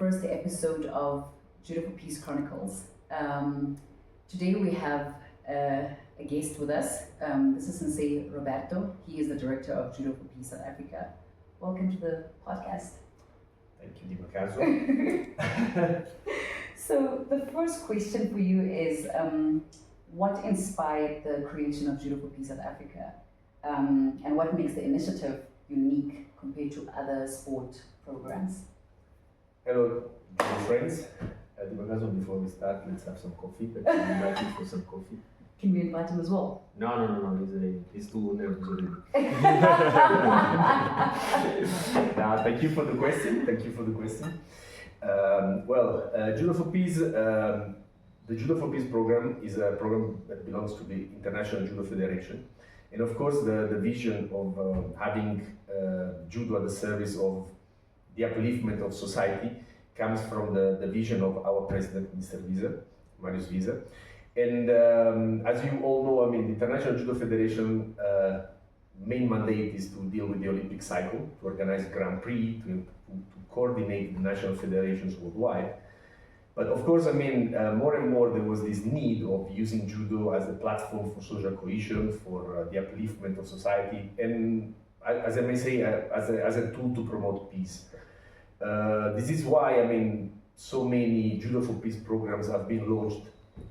first episode of Judo for Peace Chronicles. Today we have a guest with us. This is Sensei Roberto. He is the director of Judo for Peace South Africa. Welcome to the podcast. Thank you, Dimakazo. So the first question for you is, what inspired the creation of Judo for Peace South Africa? And what makes the initiative unique compared to other sport programs? Hello, dear friends. Dimakazo, before we start, let's have some coffee. Let's invite you for some coffee. Can we invite him as well? No. He's too nervous already. Thank you for the question. Judo for Peace. The Judo for Peace program is a program that belongs to the International Judo Federation. And of course, the vision of having judo at the service of the upliftment of society comes from the vision of our president, Mr. Marius Wiese. And as you all know, the International Judo Federation main mandate is to deal with the Olympic cycle, to organize Grand Prix, to coordinate the national federations worldwide. But of course, more and more there was this need of using judo as a platform for social cohesion, for the upliftment of society, and as I may say, as a tool to promote peace. This is why, so many Judo for Peace programs have been launched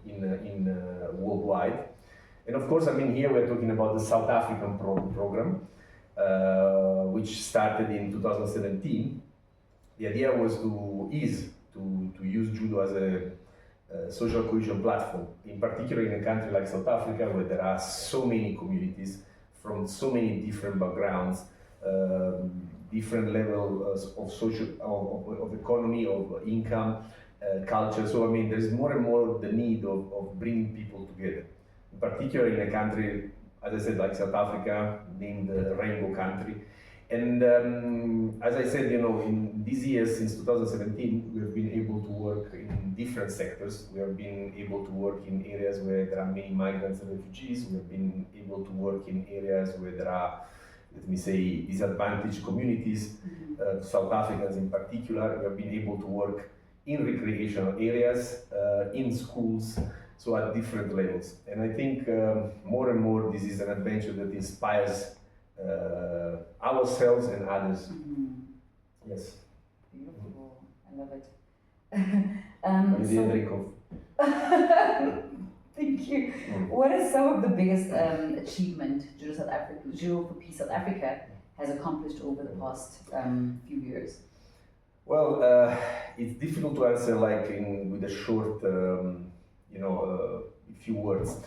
in worldwide. And of course, here we're talking about the South African program, which started in 2017. The idea was to use judo as a social cohesion platform, in particular in a country like South Africa, where there are so many communities from so many different backgrounds, different levels of social, of economy, of income, culture. So there's more and more the need of bringing people together, in particular in a country, as I said, like South Africa, named the Rainbow Country. And as I said, in these years, since 2017, we have been able to work in different sectors. We have been able to work in areas where there are many migrants and refugees. We have been able to work in areas where there are, let me say, disadvantaged communities, South Africans in particular. We have been able to work in recreational areas, in schools, so at different levels. And I think more and more this is an adventure that inspires ourselves and others. Yes. Beautiful. I love it. You didn't drink coffee. Thank you. What is some of the biggest achievement Judo for Peace South Africa has accomplished over the past few years? Well, it's difficult to answer with a short, few words.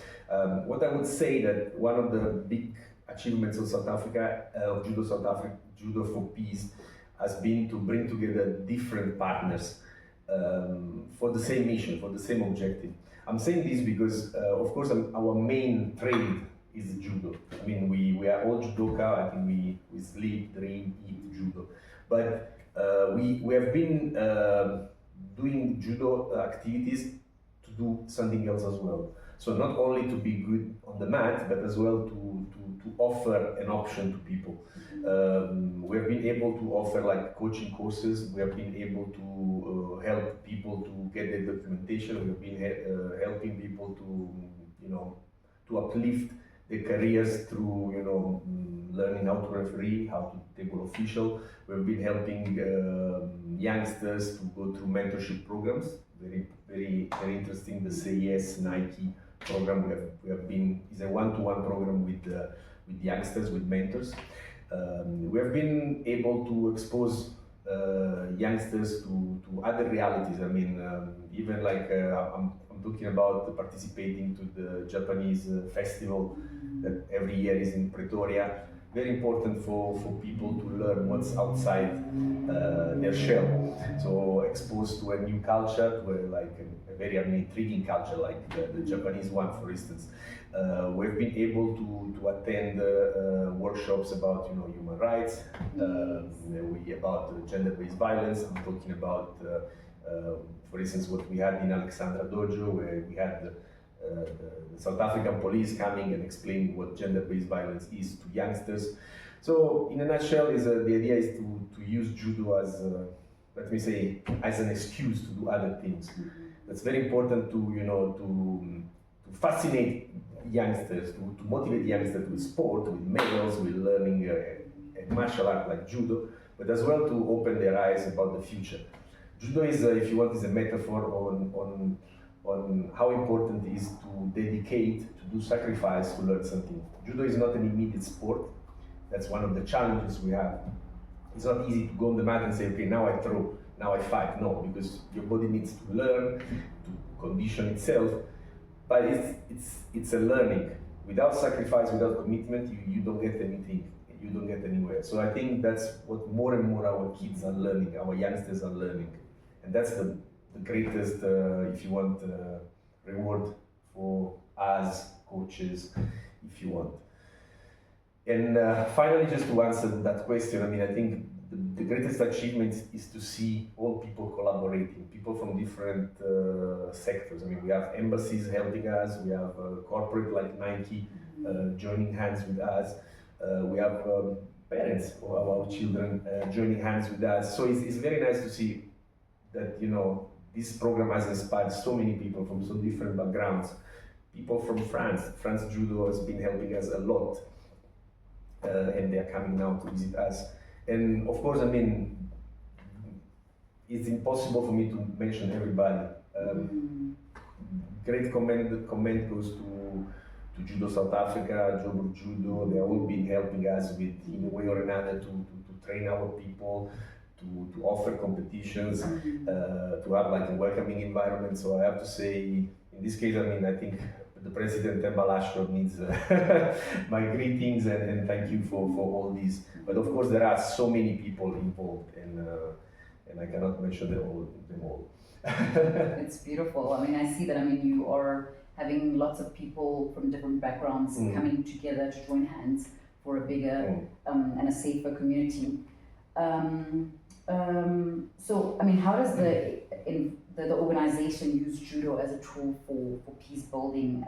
What I would say that one of the big achievements of South Africa, Judo for Peace, has been to bring together different partners for the same mission, for the same objective. I'm saying this because, of course, our main trade is judo. We are all judoka. I think we sleep, dream, eat judo. But we have been doing judo activities to do something else as well. So not only to be good on the mat, but as well to offer an option to people. We have been able to offer coaching courses. We have been able to help people to get their documentation. We have been helping people to uplift their careers through learning how to referee, how to table official. We have been helping youngsters to go through mentorship programs. Very, very, very interesting. The Say Yes Nike program is a one-to-one program with youngsters, with mentors. We have been able to expose youngsters to other realities. Even I'm talking about participating to the Japanese festival that every year is in Pretoria. Very important for people to learn what's outside their shell. So exposed to a new culture, to a very intriguing culture like the Japanese one, for instance. We've been able to attend workshops about human rights, about gender-based violence. I'm talking about, for instance, what we had in Alexandra Dojo, where we had the South African police coming and explaining what gender-based violence is to youngsters. So, in a nutshell, the idea is to use judo as let me say, as an excuse to do other things. That's very important to, to fascinate youngsters, to motivate youngsters with sport, with medals, with learning a martial art like judo, but as well to open their eyes about the future. Judo is, if you want, is a metaphor on how important it is to dedicate, to do sacrifice to learn something. Judo is not an immediate sport. That's one of the challenges we have. It's not easy to go on the mat and say, okay, now I throw, now I fight. No, because your body needs to learn, to condition itself. But it's a learning. Without sacrifice, without commitment, you don't get anything. You don't get anywhere. So I think that's what more and more our kids are learning, our youngsters are learning. And that's the greatest, if you want, reward for us, coaches, if you want. And finally, just to answer that question, I mean, I think the greatest achievement is to see all people collaborating, people from different sectors. I mean, we have embassies helping us, we have corporate like Nike joining hands with us, we have parents of our children joining hands with us. So it's very nice to see that, this program has inspired so many people from so different backgrounds. People from France Judo has been helping us a lot, and they are coming now to visit us. And of course, I mean, it's impossible for me to mention everybody. Great comment goes to Judo South Africa, Joburg Judo. They have all been helping us with, in a way or another, to train our people, to offer competitions, to have like a welcoming environment. So I have to say, in this case, I mean, I think the President Tembalasho needs my greetings and thank you for all these. But of course, there are so many people involved, and I cannot mention them all. It's beautiful. I mean, I see that. I mean, you are having lots of people from different backgrounds coming together to join hands for a bigger and a safer community. So, I mean, how does the organization use judo as a tool for peace building,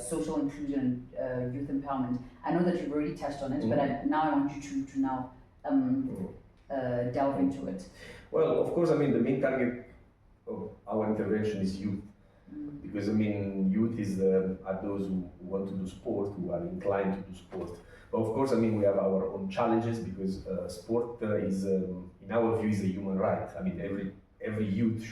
social inclusion, youth empowerment? I know that you've already touched on it, but now I want you to now delve into it. Well, of course, I mean, the main target of our intervention is youth. Because, I mean, youth are those who want to do sport, who are inclined to do sport. But of course, I mean, we have our own challenges because sport is, in our view, is a human right. I mean, every youth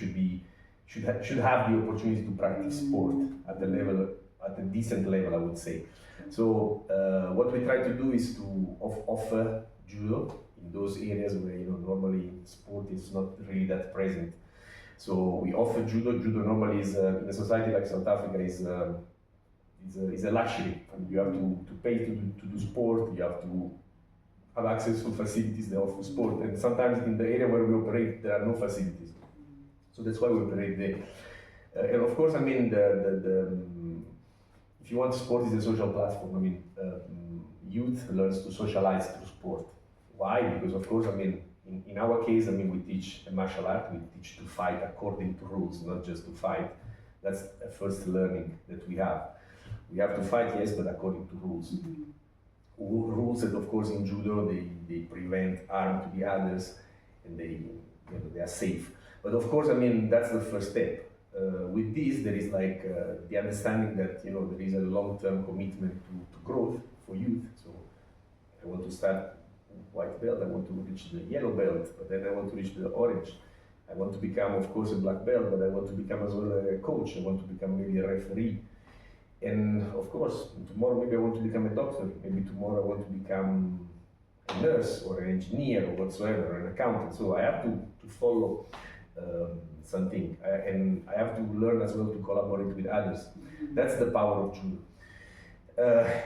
should have the opportunity to practice sport at a decent level, I would say. So what we try to do is to offer judo in those areas where normally sport is not really that present. So we offer judo. Judo normally is in a society like South Africa is a luxury. I mean, you have to pay to do sport. You have to have access to facilities that offer sport, and sometimes in the area where we operate there are no facilities. So that's why we operate there. And of course, I mean, if you want, sport is a social platform. I mean, youth learns to socialize through sport. Why? Because of course, I mean, in our case, I mean, we teach a martial art. We teach to fight according to rules, not just to fight. That's a first learning that we have. We have to fight, yes, but according to rules. Rules that, of course, in judo they prevent harm to the others, and they are safe. But of course, I mean, that's the first step. With this, there is like the understanding that there is a long-term commitment to growth for youth. So I want to start white belt. I want to reach the yellow belt, but then I want to reach the orange. I want to become, of course, a black belt, but I want to become as well a coach. I want to become maybe a referee. And of course, tomorrow maybe I want to become a doctor. Maybe tomorrow I want to become a nurse or an engineer or whatsoever, an accountant. So I have to follow something, and I have to learn as well to collaborate with others. That's the power of judo.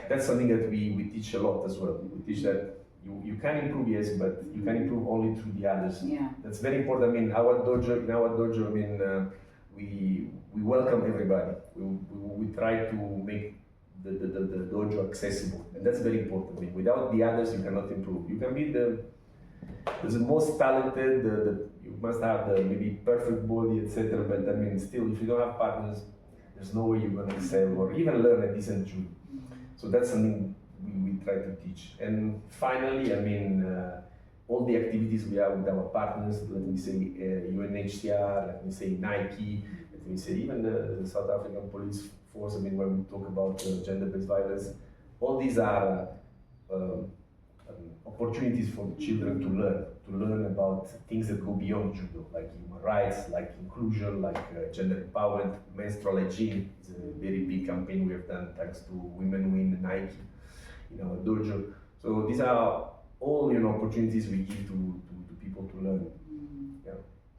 That's something that we teach a lot as well. We teach that you can improve, yes, but you can improve only through the others. Yeah. That's very important. I mean, in our dojo, I mean, we welcome everybody. We try to make the dojo accessible, and that's very important. I mean, without the others, you cannot improve. You can be the most talented, you must have the maybe perfect body, etc. But I mean, still, if you don't have partners, there's no way you're going to excel or even learn a decent judo. So that's something we try to teach. And finally, I mean, all the activities we have with our partners, let me say UNHCR, let me say Nike, let me say even the South African Police Force. I mean, when we talk about gender-based violence, all these are opportunities for children to learn about things that go beyond judo, like human rights, like inclusion, like gender empowerment. Menstrual hygiene is a very big campaign we have done thanks to Women Win Nike in our dojo. So these are all opportunities we give to people to learn. Yeah.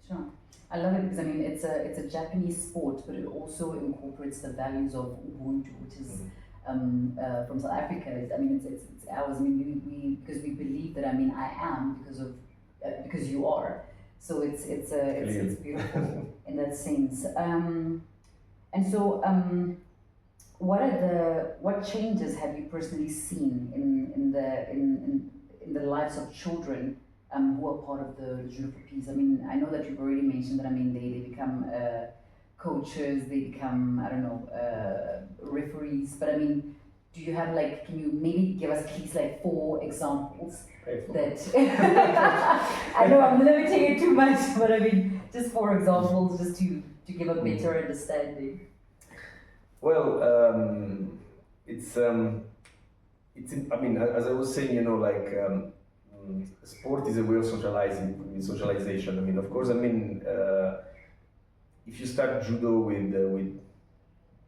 Sure. I love it because I mean it's a Japanese sport, but it also incorporates the values of Ubuntu, which is from South Africa. I mean it's ours. I mean we because we believe that I mean I am because you are. So it's beautiful in that sense. And so what changes have you personally seen in the lives of children who are part of the Judo for Peace? I mean, I know that you've already mentioned that. I mean, they become coaches, they become referees. But I mean, do you have can you maybe give us at least 4 examples that? I know I'm limiting it too much, but I mean, just 4 examples, just to give a better understanding. Well, it's I mean, as I was saying, sport is a way of socialization. I mean, of course, I mean, if you start judo with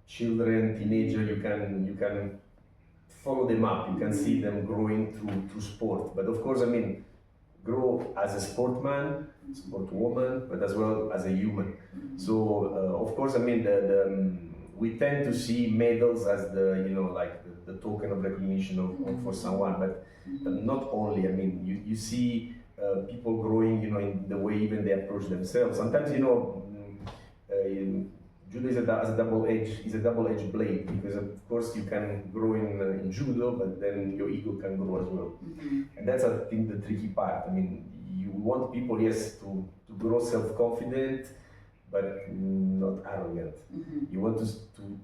children, teenager, you can follow them up. You can see them growing through sport. But of course, I mean, grow as a sportman, sportwoman, but as well as a human. So of course, I mean, we tend to see medals as the token of recognition for someone, but not only. I mean, you see people growing, in the way even they approach themselves. Sometimes, judo is a double-edged blade, because of course you can grow in judo, but then your ego can grow as well. And that's, I think, the tricky part. I mean, you want people, yes, to grow self-confident, but not arrogant. You want to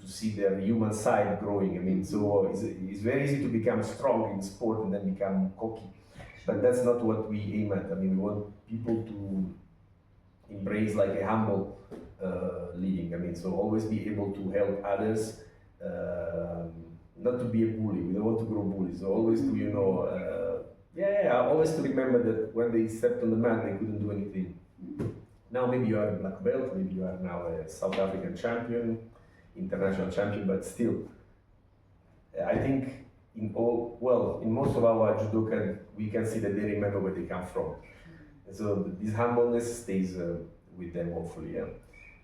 see their human side growing. I mean, so it's very easy to become strong in sport and then become cocky. But that's not what we aim at. I mean, we want people to embrace a humble living. I mean, so always be able to help others, not to be a bully. We don't want to grow bullies. So always to, always to remember that when they stepped on the mat, they couldn't do anything. Now maybe you are a black belt, maybe you are now a South African champion, international champion, but still, I think in most of our judokas, we can see that they remember where they come from. And so this humbleness stays with them, hopefully. Yeah.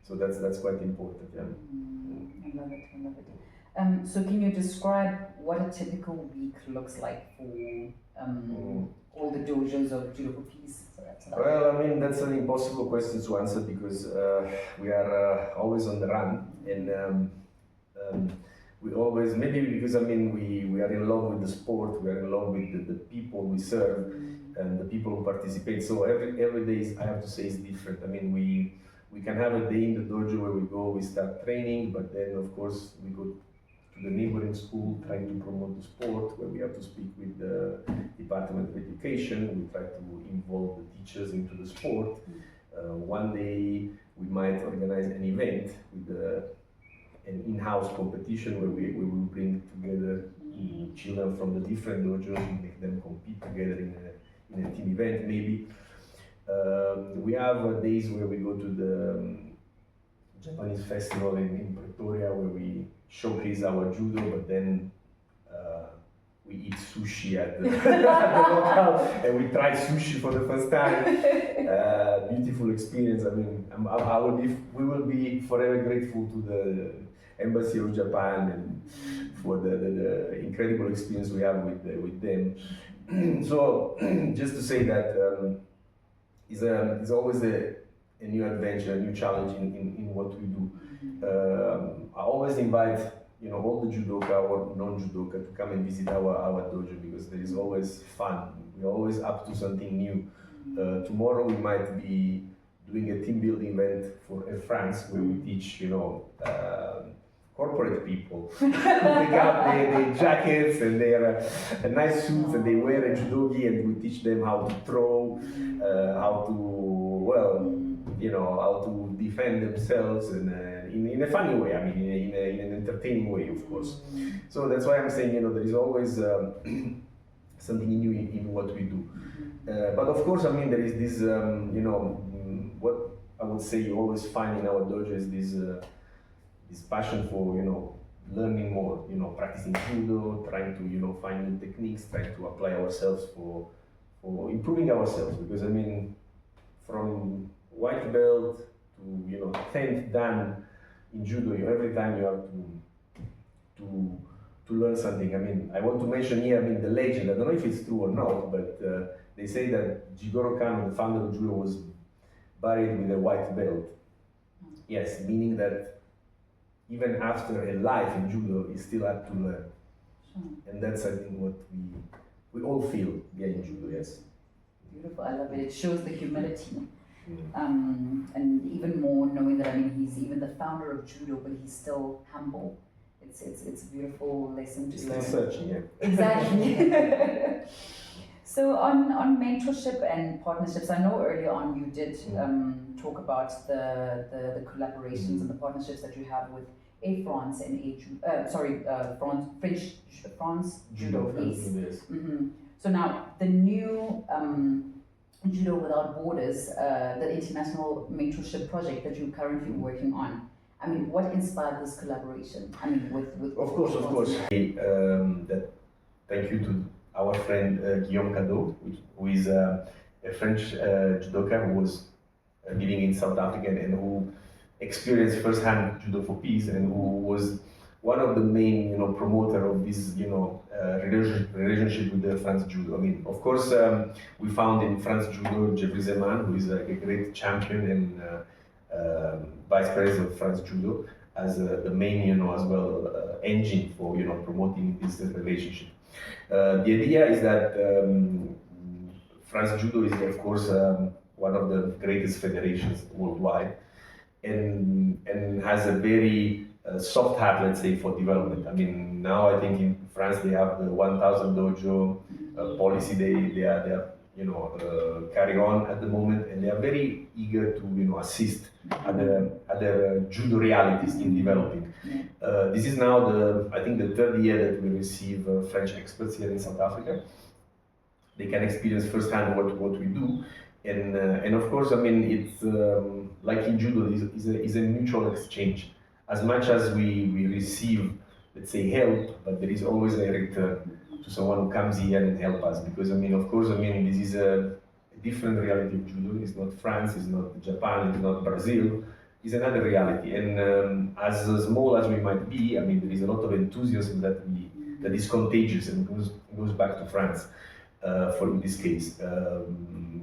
So that's quite important. Yeah. I love it. So can you describe what a typical week looks like for all the dojos of Judo for Peace? Well, I mean, that's an impossible question to answer, because we are always on the run, and we always, maybe because I mean we are in love with the sport, we are in love with the people we serve and the people who participate. So every day I have to say is different. I mean, we can have a day in the dojo where we start training, but then of course we go to the neighboring school trying to promote the sport, where we have to speak with the Department of Education. We try to involve the teachers into the sport. One day we might organize an event with an in-house competition where we will bring together children from the different dojos and make them compete together in a team event, maybe. We have days where we go to the Japanese festival in Pretoria, where we showcase our judo, but then we eat sushi at the local, and we try sushi for the first time. Beautiful experience. I mean, we will be forever grateful to the Embassy of Japan and for the incredible experience we have with them. So, just to say that it's always a new adventure, a new challenge in what we do. I always invite all the judoka or non-judoka to come and visit our dojo, because there is always fun. We're always up to something new. Tomorrow we might be doing a team building event for Air France, where we teach corporate people. They got their jackets and their nice suits, and they wear a judogi, and we teach them how to throw, how to, well, you know, how to defend themselves, and in a funny way. I mean, in an entertaining way, of course. So that's why I'm saying, you know, there is always something new in what we do. But of course, I mean, there is this, you know, what I would say you always find in our dojo is this passion for, you know, learning more, you know, practicing judo, trying to, you know, find new techniques, trying to apply ourselves for improving ourselves. Because I mean, from white belt to, you know, 10th dan in judo, every time you have to learn something. I mean, I want to mention here, I mean, the legend, I don't know if it's true or not, but they say that Jigoro Kano, the founder of judo, was buried with a white belt. Yes, meaning that even after a life in judo, he still had to learn. And that's, I think, what we all feel here in judo, yes. Beautiful, I love it. It shows the humility. And even more knowing that, I mean, he's even the founder of judo, but he's still humble. It's a beautiful lesson to learn. Still searching, yeah. Exactly. So on mentorship and partnerships, I know earlier on you did talk about the collaborations and the partnerships that you have with A France and France Judo. Yes. So now the new Judo Without Borders, the international mentorship project that you're currently working on. I mean, what inspired this collaboration? I mean, with Of course. Thank you to our friend Guillaume Cadeau, who is a French judoka who was living in South Africa and who experienced firsthand Judo for Peace, and who was one of the main, you know, promoter of this, you know, relationship with the France Judo. I mean, of course, we found in France Judo Jeffrey Zeman, who is a great champion and vice president of France Judo, as the main, you know, as well engine for, you know, promoting this relationship. The idea is that France Judo is, of course, one of the greatest federations worldwide, and has a very soft heart, let's say, for development. I mean, now I think in France they have the 1,000 dojo policy. They are you know, carrying on at the moment, and they are very eager to, you know, assist other judo realities in developing. This is now I think the third year that we receive French experts here in South Africa. They can experience firsthand what we do, and of course, I mean, it's like in judo, is a mutual exchange. As much as we receive, let's say, help, but there is always a return to someone who comes here and help us. Because I mean, of course, I mean, this is a different reality of judo. It's not France, it's not Japan, it's not Brazil. It's another reality. And as small as we might be, I mean, there is a lot of enthusiasm that is contagious and goes back to France. For in this case,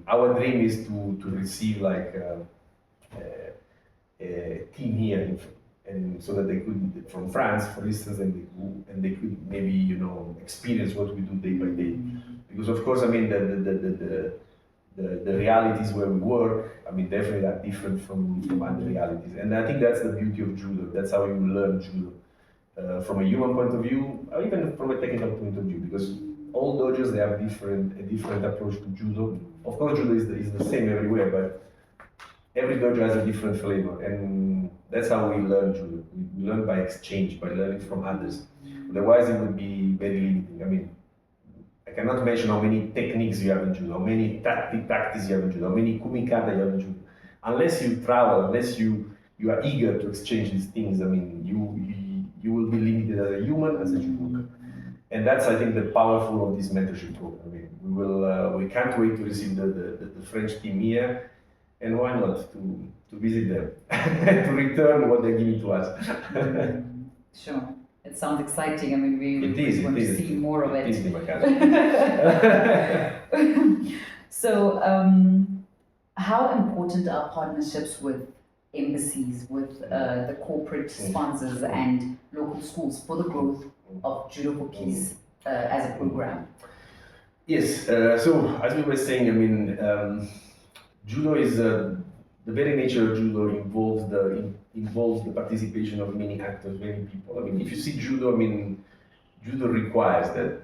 our dream is to receive like a team here, and so that they could, from France, for instance, and they could maybe, you know, experience what we do day by day. Because of course, I mean, the realities where we work, I mean, definitely are different from other realities. And I think that's the beauty of judo. That's how you learn judo, from a human point of view, or even from a technical point of view. Because all dojos, they have a different approach to judo. Of course, judo is the same everywhere, but every dojo has a different flavor, and that's how we learn judo. We learn by exchange, by learning from others. Otherwise, it would be very limiting. I mean, I cannot mention how many techniques you have in judo, how many tactics you have in judo, how many kumikata you have in judo. Unless you travel, unless you are eager to exchange these things, I mean, you will be limited as a human, as a judoka. And that's, I think, the powerful of this mentorship program. I mean, we can't wait to receive the French team here, and why not to visit them, to return what they're giving to us. Sure, it sounds exciting. I mean, we want to see more of it. So, how important are partnerships with embassies, with the corporate sponsors and local schools for the growth of Judo for Peace as a program? Yes, so as we were saying, I mean, judo is the very nature of judo involves the participation of many actors, many people. I mean, if you see judo, I mean, judo requires that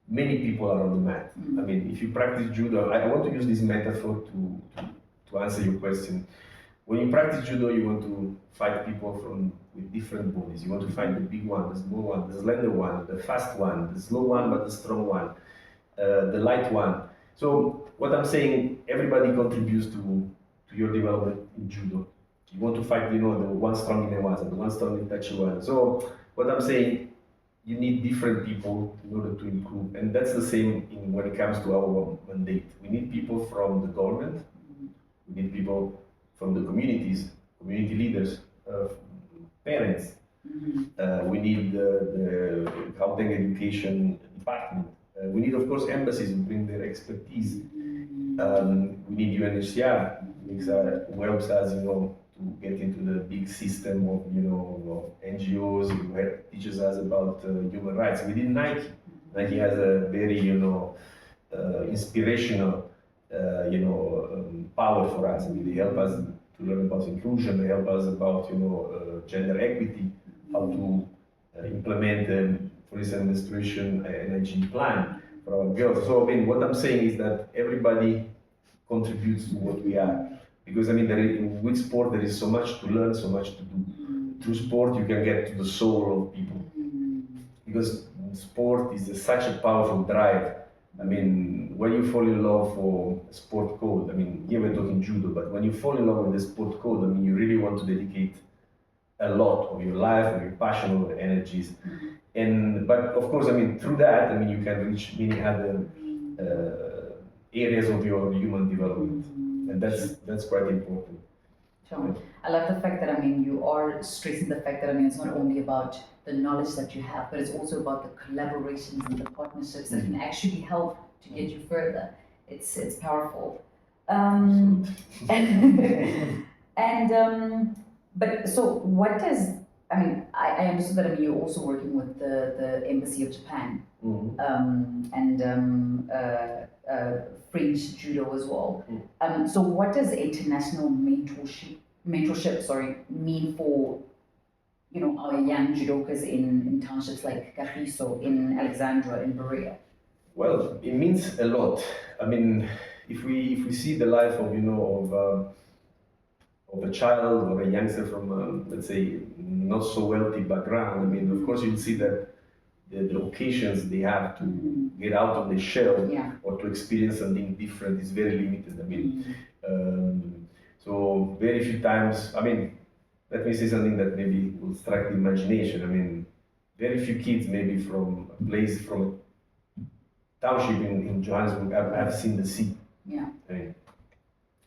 many people are on the mat. I mean, if you practice judo, I want to use this metaphor to answer your question. When you practice judo, you want to fight people with different bodies. You want to fight the big one, the small one, the slender one, the fast one, the slow one, but the strong one, the light one. So what I'm saying, everybody contributes to your development in judo. You want to fight, the one strong in Newaza, the one strong in Tachiwan. So what I'm saying, you need different people in order to improve, and that's the same when it comes to our mandate. We need people from the government, we need people from the communities, community leaders, parents. We need the Gauteng education department. We need, of course, embassies who bring their expertise. We need UNHCR, who helps us, to get into the big system of, of NGOs who teaches us about human rights. We need Nike. Nike has a very, inspirational, power for us. I mean, they help us to learn about inclusion. They help us about, gender equity, how to implement, for instance, menstruation and hygiene plan for our girls. So, I mean, what I'm saying is that everybody contributes to what we are. Because, I mean, with sport, there is so much to learn, so much to do. Through sport, you can get to the soul of people. Because sport is such a powerful drive. I mean, when you fall in love for a sport code, I mean, here we're talking judo, but when you fall in love with the sport code, I mean, you really want to dedicate a lot of your life, of your passion, of your energies. But of course, I mean, through that, I mean, you can reach many other areas of your human development. And that's quite important. Sure. I love the fact that, I mean, you are stressing the fact that, I mean, it's not only about the knowledge that you have, but it's also about the collaborations and the partnerships that can actually help to get you further. It's powerful. But so what does, I mean, I understood that, I mean, you're also working with the Embassy of Japan and French judo as well. So what does international mentorship mean for, our young judokas in townships like Kagiso, in Alexandra, in Berea? Well, it means a lot. I mean, if we see the life of of a child or a youngster from let's say not so wealthy background, I mean, of course you'll see that the occasions they have to get out of the shell or to experience something different is very limited. I mean, so very few times. I mean, let me say something that maybe will strike the imagination. I mean, very few kids maybe from a place, from a township in Johannesburg have seen the sea. Yeah. I mean,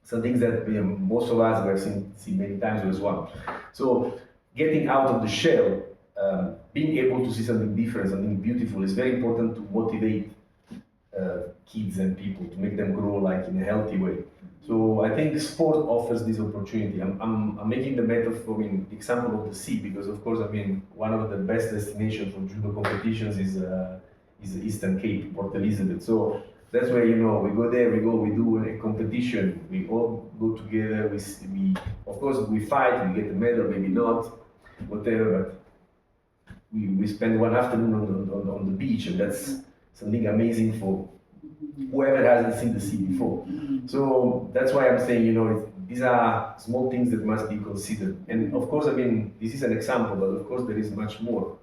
some things that most of us have seen many times as well. So getting out of the shell, being able to see something different, something beautiful, is very important to motivate kids and people, to make them grow like in a healthy way. So I think sport offers this opportunity. I'm making the metaphor, I mean, the example of the sea, because of course, I mean, one of the best destinations for judo competitions is the Eastern Cape, Port Elizabeth. So that's where, we go there, we do a competition, we all go together, we of course we fight, we get the medal, maybe not, whatever, but we spend one afternoon on the beach, and that's something amazing for whoever hasn't seen the sea before. So that's why I'm saying, these are small things that must be considered. And of course, I mean, this is an example, but of course there is much more.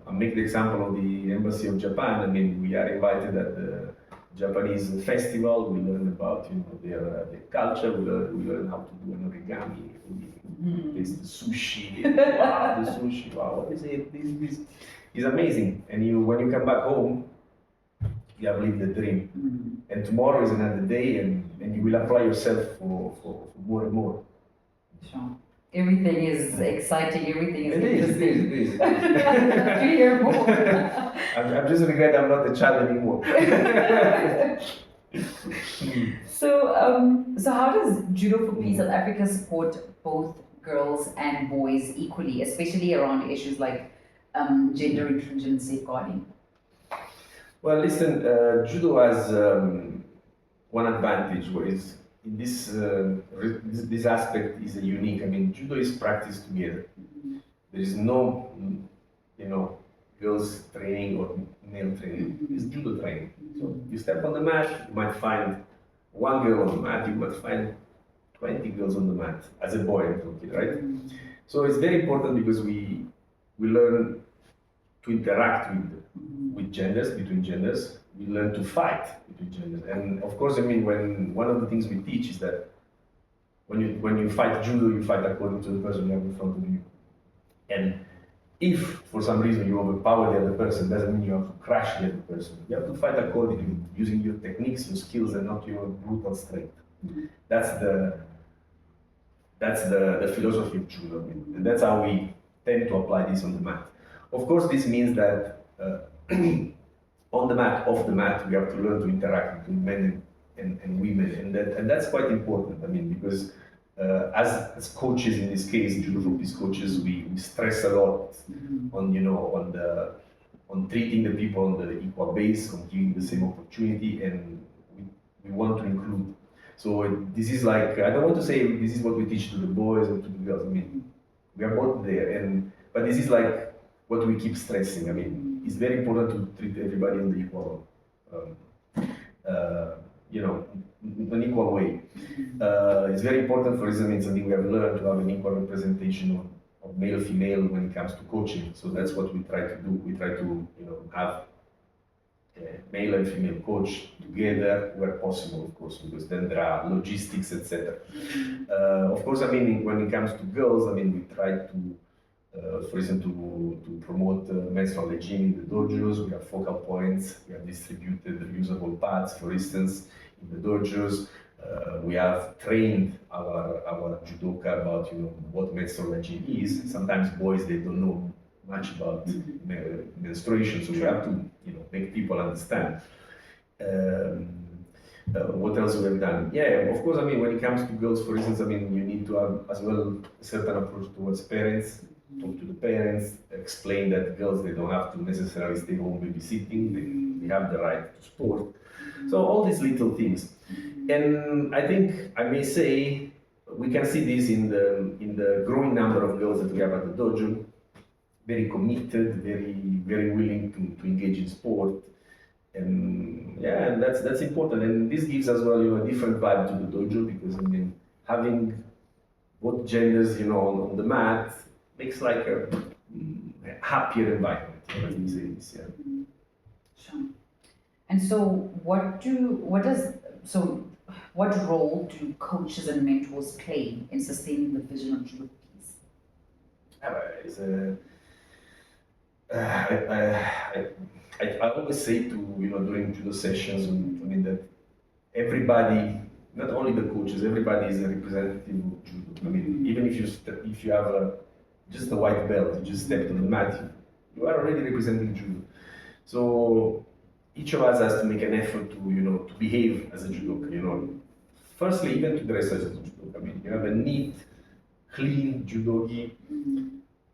I'll make the example of the Embassy of Japan. I mean, we are invited at the Japanese festival. We learn about their culture. We learn how to do an origami. We taste the sushi. Wow, the sushi! Wow, what is it? This is amazing. And when you come back home, you have lived the dream. And tomorrow is another day, and you will apply yourself for more and more. Sure. Everything is exciting, everything is interesting. It is. To hear more. I'm just regret I'm not a child anymore. So how does Judo for Peace South Africa support both girls and boys equally, especially around issues like gender inclusion and safeguarding? Well, listen, Judo has one advantage, where it's in this aspect is unique. I mean, judo is practiced together. There is no, girls training or male training. It's judo training. So you step on the mat, you might find one girl on the mat, you might find 20 girls on the mat, as a boy I'm talking, right? So it's very important because we learn to interact with genders, between genders. We learn to fight between genders. And of course, I mean, when one of the things we teach is that when you fight judo, you fight according to the person you have in front of you. And if for some reason you overpower the other person, doesn't mean you have to crash the other person. You have to fight accordingly, using your techniques, your skills, and not your brutal strength. That's the philosophy of judo, and that's how we tend to apply this on the mat. Of course, this means that on the mat, off the mat, we have to learn to interact between men and women, and that's quite important. I mean, because as coaches in this case, judo for peace coaches, we stress a lot on treating the people on the equal base, on giving the same opportunity, and we want to include. So this is like, I don't want to say this is what we teach to the boys and to the girls. I mean, we are both there, but this is like what we keep stressing. I mean, it's very important to treat everybody in the equal, an equal way. It's very important, for example, something we have learned, to have an equal representation of male female when it comes to coaching. So that's what we try to do. We try to have male and female coach together where possible, of course, because then there are logistics, etc. Of course, I mean, when it comes to girls, I mean, we try to, for example, to promote menstrual hygiene in the dojos. We have focal points. We have distributed reusable pads, for instance, in the dojos. We have trained our judoka about what menstrual hygiene is. Sometimes boys, they don't know much about menstruation, so we have to make people understand. What else we have done? Yeah, of course, I mean, when it comes to girls, for instance, I mean, you need to have as well a certain approach towards parents. Talk to the parents, explain that girls, they don't have to necessarily stay home babysitting, they have the right to sport. So all these little things. And I think I may say we can see this in the growing number of girls that we have at the dojo. Very committed, very willing to engage in sport, and yeah, and that's important. And this gives as well a different vibe to the dojo, because I mean, having both genders on the mat makes like a happier environment. Let me say this. Yeah. Sure. And so, what role do coaches and mentors play in sustaining the vision of judo peace? I always say to during judo sessions, I mean, that everybody, not only the coaches, everybody is a representative of judo. I mean, even if you have just a white belt, you just stepped on the mat, you are already representing judo. So each of us has to make an effort to behave as a judoka. Firstly, even to dress as a judoka. I mean, you have a neat, clean judogi.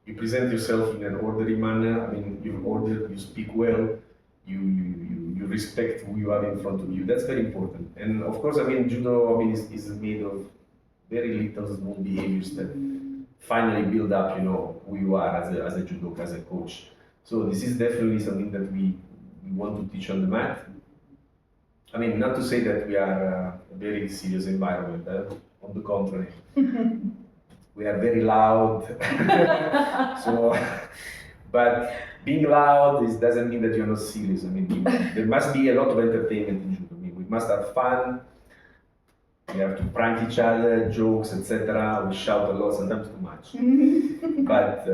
You present yourself in an orderly manner. I mean, you're ordered, you speak well, you respect who you have in front of you. That's very important. And of course, I mean, judo, I mean, is made of very little small behaviors that finally build up, who you are as a judoka, as a coach. So this is definitely something that we want to teach on the mat. I mean, not to say that we are a very serious environment. On the contrary. We are very loud. So, but being loud doesn't mean that you're not serious. I mean, there must be a lot of entertainment in judo. I mean, we must have fun. We have to prank each other, jokes, etc. We shout a lot, sometimes too much. But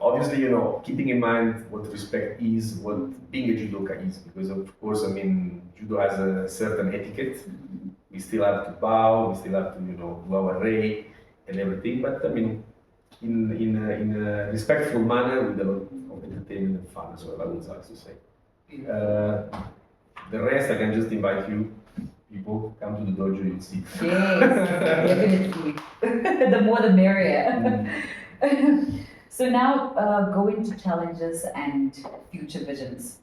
obviously, keeping in mind what respect is, what being a judoka is, because of course, I mean, judo has a certain etiquette. We still have to bow. We still have to, do our rei and everything. But I mean, in a respectful manner, with a lot of entertainment and fun as well, I would like to say. The rest, I can just invite you. People come to the dojo, you'll see. Yes, definitely. The more the merrier. So now go into challenges and future visions.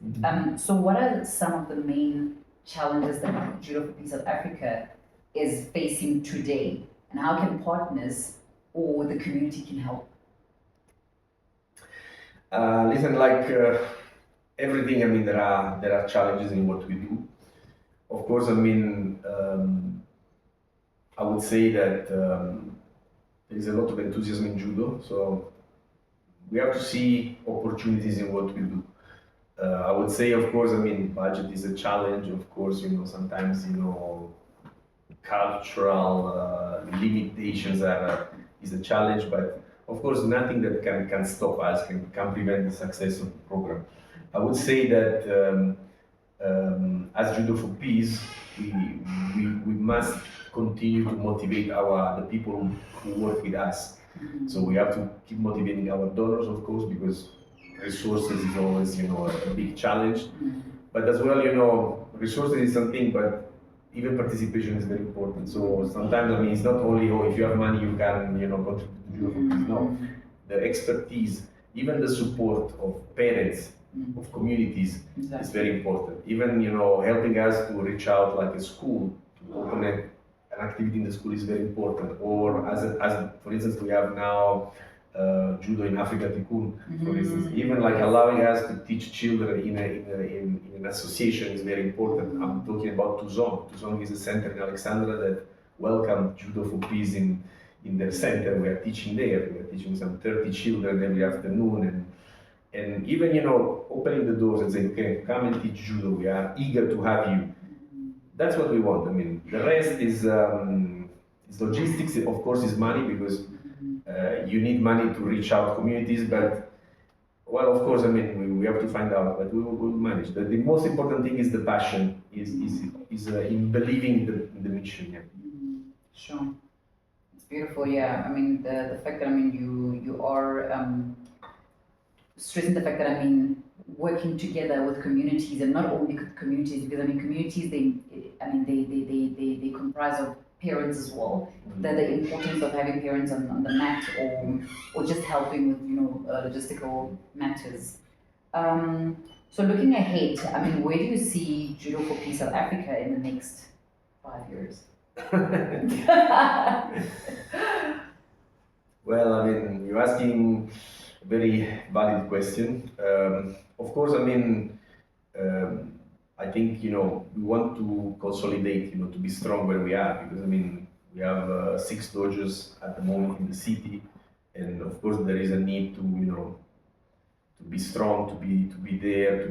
So what are some of the main challenges that Judo for Peace South Africa is facing today, and how can partners or the community can help? Listen, everything, I mean, there are challenges in what we do. Of course, I mean, I would say that there is a lot of enthusiasm in judo, so we have to see opportunities in what we do. I would say, of course, I mean, budget is a challenge. Of course, sometimes, cultural limitations is a challenge, but of course, nothing that can stop us, can prevent the success of the program. I would say that as Judo for Peace, we must continue to motivate the people who work with us. So we have to keep motivating our donors, of course, because resources is always, a big challenge. But as well, resources is something, but even participation is very important. So sometimes, I mean, it's not only, if you have money, you can, contribute to Judo for Peace. No, the expertise, even the support of parents, of communities is very important. Even, helping us to reach out like a school, to open an activity in the school is very important. Or as for instance, we have now Judo in Africa Tikkun, for instance. Even like allowing us to teach children in an association is very important. I'm talking about Tuzon. Tuzon is a center in Alexandria that welcomed Judo for Peace in their center. We are teaching there. We are teaching some 30 children every afternoon, and even, opening the doors and saying, okay, come and teach judo. We are eager to have you. That's what we want. I mean, the rest is logistics. Of course, is money, because you need money to reach out communities. But, well, of course, I mean, we have to find out, but we will manage. The most important thing is the passion, is in believing in the mission. Yeah. Sure. It's beautiful. Yeah. I mean, the fact that, I mean, you are stressing the fact that, I mean, working together with communities, and not only communities, because I mean, communities, they comprise of parents as well. The importance of having parents on the mat, or just helping with logistical matters. So looking ahead, I mean, where do you see Judo for Peace South Africa in the next 5 years? Well, I mean, you're asking a very valid question. Of course, I mean, I think, we want to consolidate, to be strong where we are, because, I mean, we have 6 dojos at the moment in the city, and of course there is a need to, to be strong, to be there,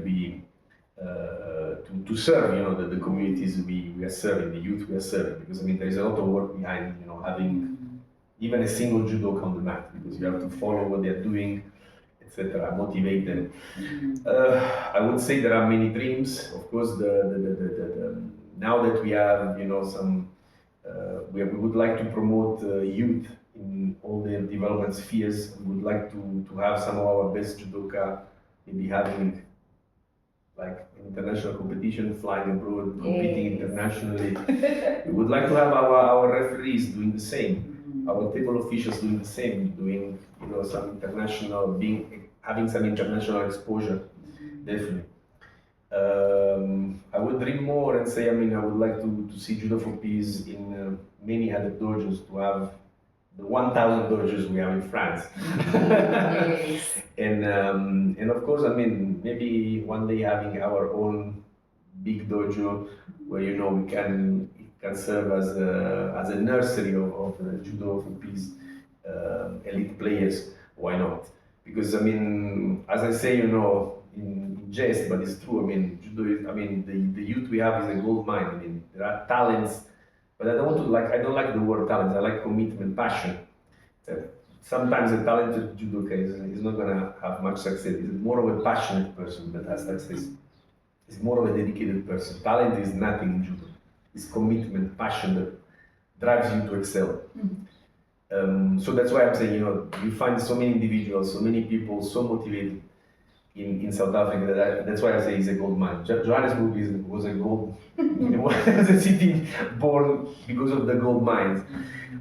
to serve, the communities we are serving, the youth we are serving, because, I mean, there is a lot of work behind, having even a single judoka on the mat, because you have to follow what they're doing, etc., motivate them. I would say there are many dreams. Of course, now that we have, some, we would like to promote youth in all the development spheres. We would like to have some of our best judoka maybe having like international competition, flying abroad, competing internationally. We would like to have our referees doing the same. Our table officials doing the same, doing some international, having some international exposure, definitely. I would dream more and say, I mean, I would like to see Judo for Peace in many other dojos, to have the 1,000 dojos we have in France. Yes. And of course, I mean, maybe one day having our own big dojo where we can serve as a nursery of Judo for Peace elite players. Why not? Because, I mean, as I say, in jest, but it's true. I mean, judo is, I mean, the youth we have is a gold mine. I mean, there are talents, but I don't like the word talents. I like commitment, passion. Sometimes a talented judoka is not going to have much success. It's more of a passionate person that has success. It's more of a dedicated person. Talent is nothing in judo. It's commitment, passion that drives you to excel. So that's why I'm saying, you find so many individuals, so many people, so motivated in South Africa. That's why I say it's a gold mine. Johannesburg was a gold, was a city born because of the gold mines.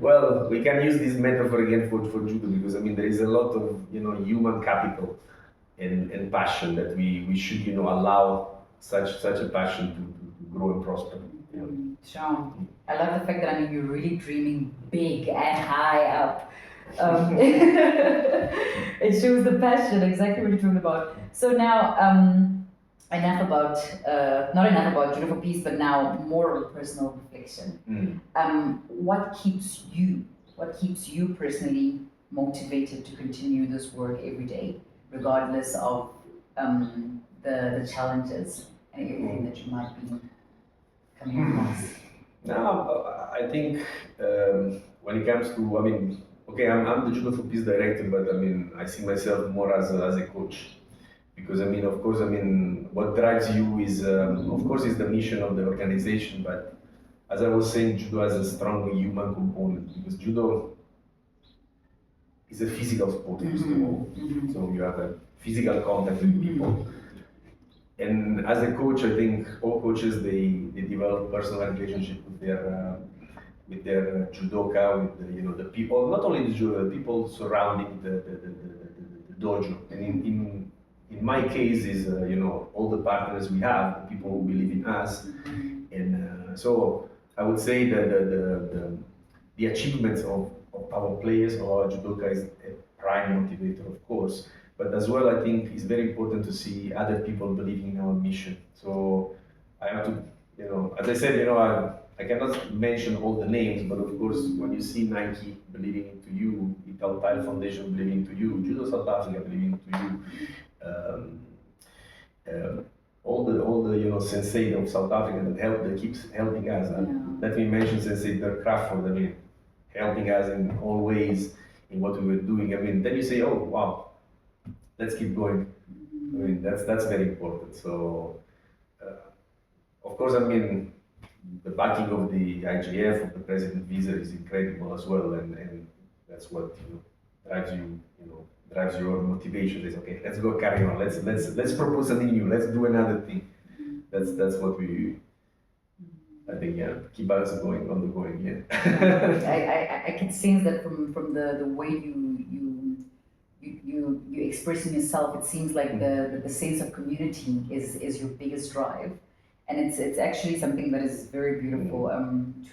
Well, we can use this metaphor again for judo, because, I mean, there is a lot of human capital and passion that we should allow such a passion to grow and prosper. Sure. I love the fact that you're really dreaming big and high up. It shows the passion, exactly what you're talking about. So now, enough about not enough about Judo for Peace, but now more personal reflection. What keeps you personally motivated to continue this work every day, regardless of the challenges and everything that you might be coming across? Now, I think when it comes to, okay, I'm the Judo for Peace director, but I see myself more as a coach. Because of course, what drives you is, of course, is the mission of the organization. But as I was saying, Judo has a strong human component because Judo is a physical sport, first of all. So you have a physical contact with people. And as a coach, I think all coaches they develop personal relationship with their judoka, with the people, not only the judo, the people surrounding the dojo. And in my case is all the partners we have, the people who believe in us, and so I would say that the achievements of our players or our judoka is a prime motivator, of course. But as well, I think it's very important to see other people believing in our mission. So I have to, as I said, I cannot mention all the names, but of course, when you see Nike believing into you, Ital Foundation believing into you, Judo South Africa believing into you, all the sensei of South Africa that keeps helping us. Let me mention Sensei Dirk Crawford. Helping us in all ways in what we were doing. Then you say, oh wow, let's keep going. That's very important. So, of course, the backing of the IGF, of the President Visa is incredible as well, and that's what drives your motivation. Is okay. Let's go carry on. Let's propose something new. Let's do another thing. That's what we. I think keep us going on the going. Yeah. I can sense that from the way you expressing yourself. It seems like the sense of community is your biggest drive, and it's actually something that is very beautiful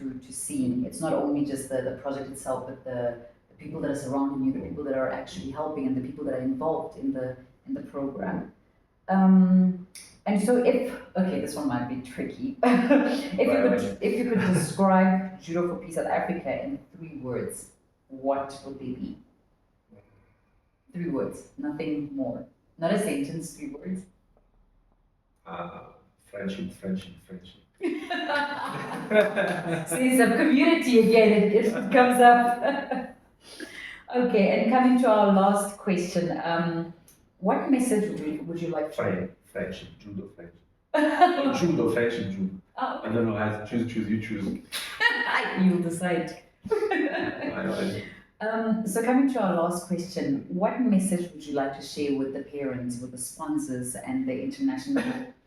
to see. It's not only just the project itself, but the people that are surrounding you, the people that are actually helping, and the people that are involved in the program. And so this one might be tricky. if you could describe Judo for Peace South Africa in 3 words, what would they be? 3 words, nothing more. Not a sentence, 3 words. Friendship. Sense of community again, it comes up. Okay, and coming to our last question, what message would you like to... Friendship, Judo, friendship. Judo, friendship, Judo. Oh. I don't know, I have to choose, you choose. You decide. So coming to our last question, what message would you like to share with the parents, with the sponsors, and the international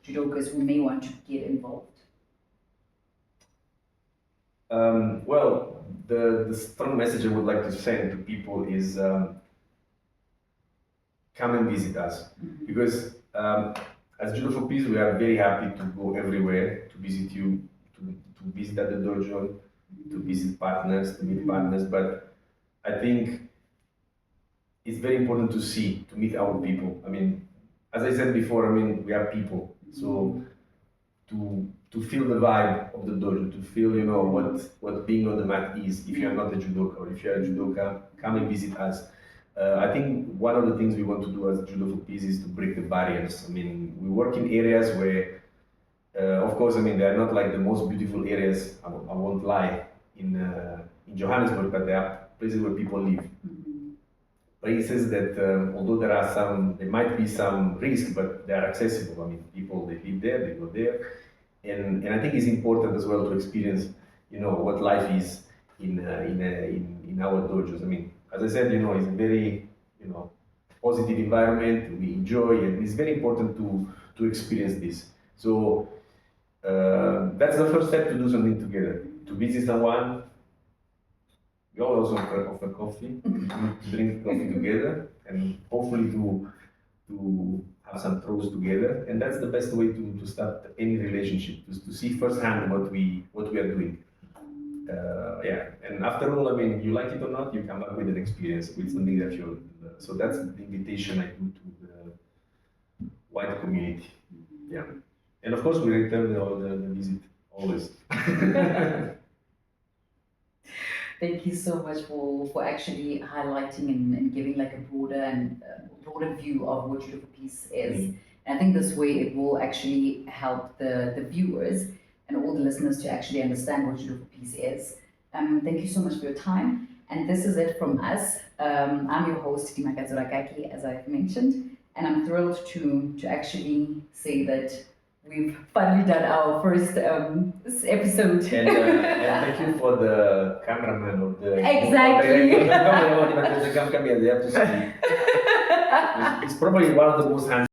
judokas who may want to get involved? Well, the strong message I would like to send to people is come and visit us. Because as Judo for Peace, we are very happy to go everywhere to visit you, to visit at the dojo, to visit partners, to meet partners. But I think it's very important to meet our people. As I said before, we are people. So to feel the vibe of the dojo, to feel what being on the mat is. If you are not a judoka, or if you are a judoka, come and visit us. I think one of the things we want to do as Judo for Peace is to break the barriers. We work in areas where, of course, they are not like the most beautiful areas. I won't lie in Johannesburg, but there are places where people live. Places that, although there might be some risk, but they are accessible. People they live there, they go there, and I think it's important as well to experience, what life is in our dojos. As I said, it's a very, positive environment. We enjoy, and it's very important to experience this. So that's the first step to do something together. To visit someone. We also offer coffee, to drink coffee together, and hopefully to have some throws together, and that's the best way to start any relationship, to see firsthand what we are doing. Yeah, and after all, I mean, you like it or not, you come back with an experience, with something that you. So that's the invitation I do to the wide community. Yeah, and of course we return the visit always. Thank you so much for actually highlighting and giving like a broader view of what Judo for Peace is. And I think this way it will actually help the viewers and all the listeners to actually understand what Judo for Peace is. Thank you so much for your time. And this is it from us. I'm your host, Dimaka Zurakaki, as I've mentioned. And I'm thrilled to actually say that we've finally done our first episode. And thank you for the cameraman of the Exactly. They have to see. It's probably one of the most handsome